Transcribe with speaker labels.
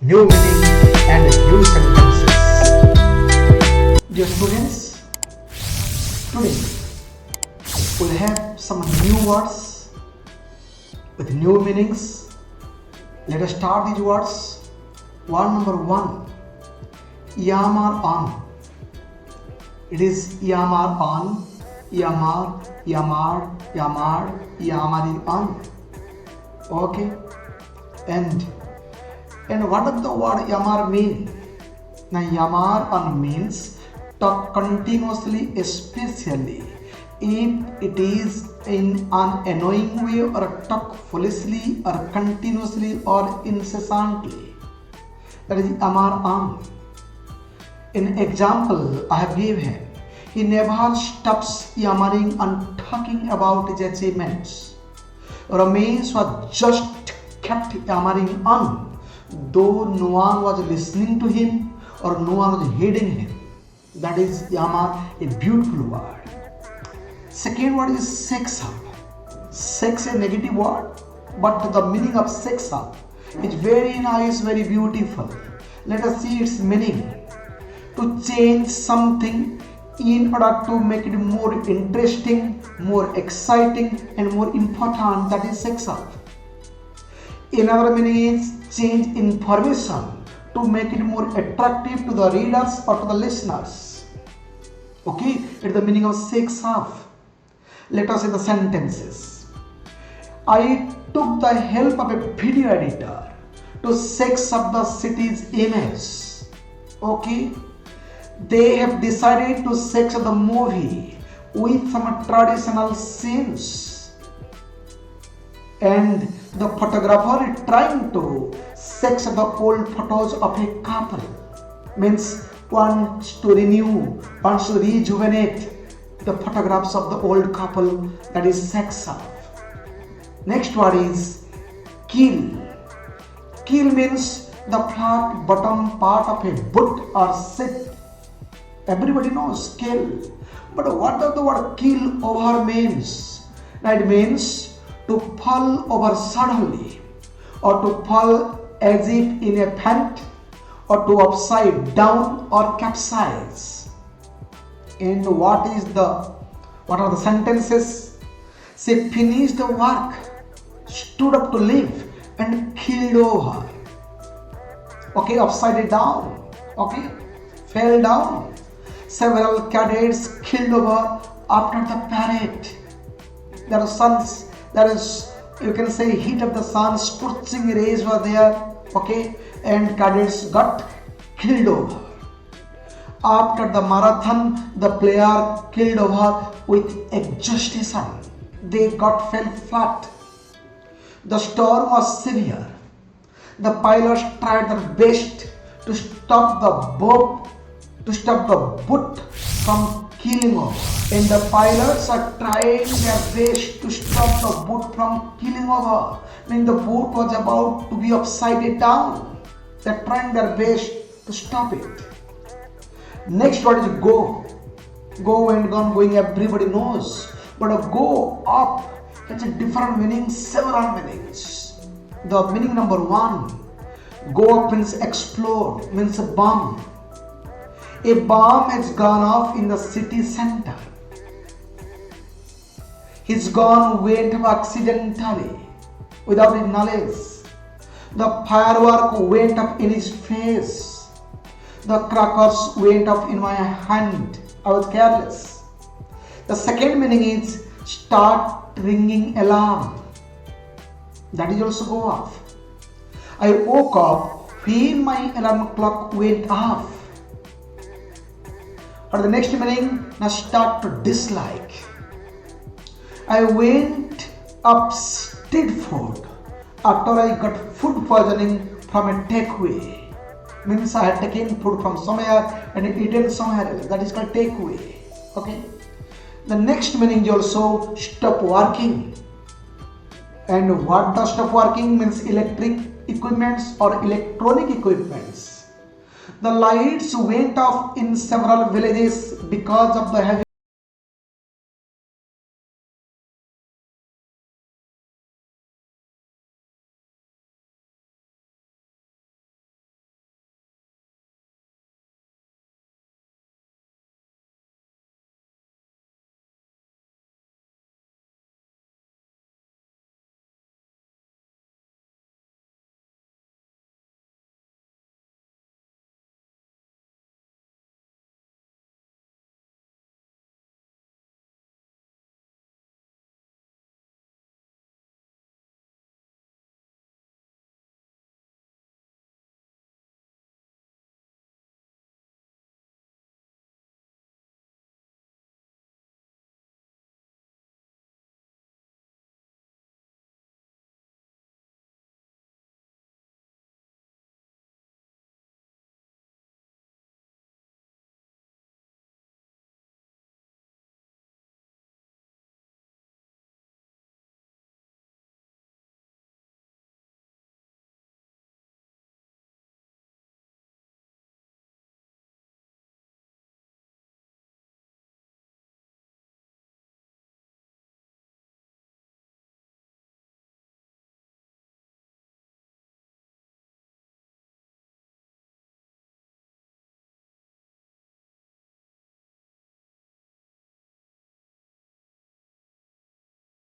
Speaker 1: new meaning and new sentences. Dear students, today we'll have some new words with new meanings. Let us start these words. Word number one, yamar on. It is yamar on, yamar, yamar, yamar, yamaring on. Okay, and what does the word yamar mean? Now yamar on means talk continuously, especially if it is in an annoying way, or talk foolishly or continuously or incessantly. That is yamar on. In example I have given, he never stops yammering and talking about his achievements. Ramesh was just kept yammering on, though no one was listening to him or no one was heeding him. That is yamar, a beautiful word. Second word is sex up. Sex is a negative word, but the meaning of sex up is very nice, very beautiful. Let us see its meaning. To change something in order to make it more interesting, more exciting and more important, that is sex up. Another meaning is change information to make it more attractive to the readers or to the listeners. Okay, it's the meaning of sex up. Let us see the sentences. I took the help of a video editor to sex up the city's image. Okay, they have decided to sex up the movie with some traditional scenes, and the photographer is trying to sex up the old photos of a couple. Means wants to renew, wants to rejuvenate the photographs of the old couple, that is sex up. Next word is kill. Kill means the flat bottom part of a boot or seat. Everybody knows kill. But what does the word kill over means? It means to fall over suddenly, or to fall as if in a faint, or to upside down or capsize. And what are the sentences? She finished the work, stood up to leave, and killed over. Okay, upside down. Okay, fell down. Several cadets killed over after the parade. There is, you can say, heat of the sun, scorching rays were there. Okay, and cadets got killed over. After the marathon, the player killed over with exhaustion. They fell flat. The storm was severe. The pilots tried their best to stop the boat from killing over. And the pilots are trying their best to stop the boat from killing over. When the boat was about to be upside down, they are trying their best to stop it. Next word is go. Go and gone, going everybody knows. But a go up has a different meaning, several meanings. The meaning number one, go up means explode, means a bomb. A bomb has gone off in the city center. His gun went off accidentally, without his knowledge. The firework went up in his face. The crackers went off in my hand. I was careless. The second meaning is start ringing alarm. That is also go off. I woke up when my alarm clock went off. Or the next meaning, now start to dislike. I went up street food after I got food poisoning from a takeaway. Means I had taken food from somewhere and eaten somewhere else. That is called takeaway. Okay. The next meaning is also stop working. And what does stop working means? Electric equipments or electronic equipments. The lights went off in several villages because of the heavy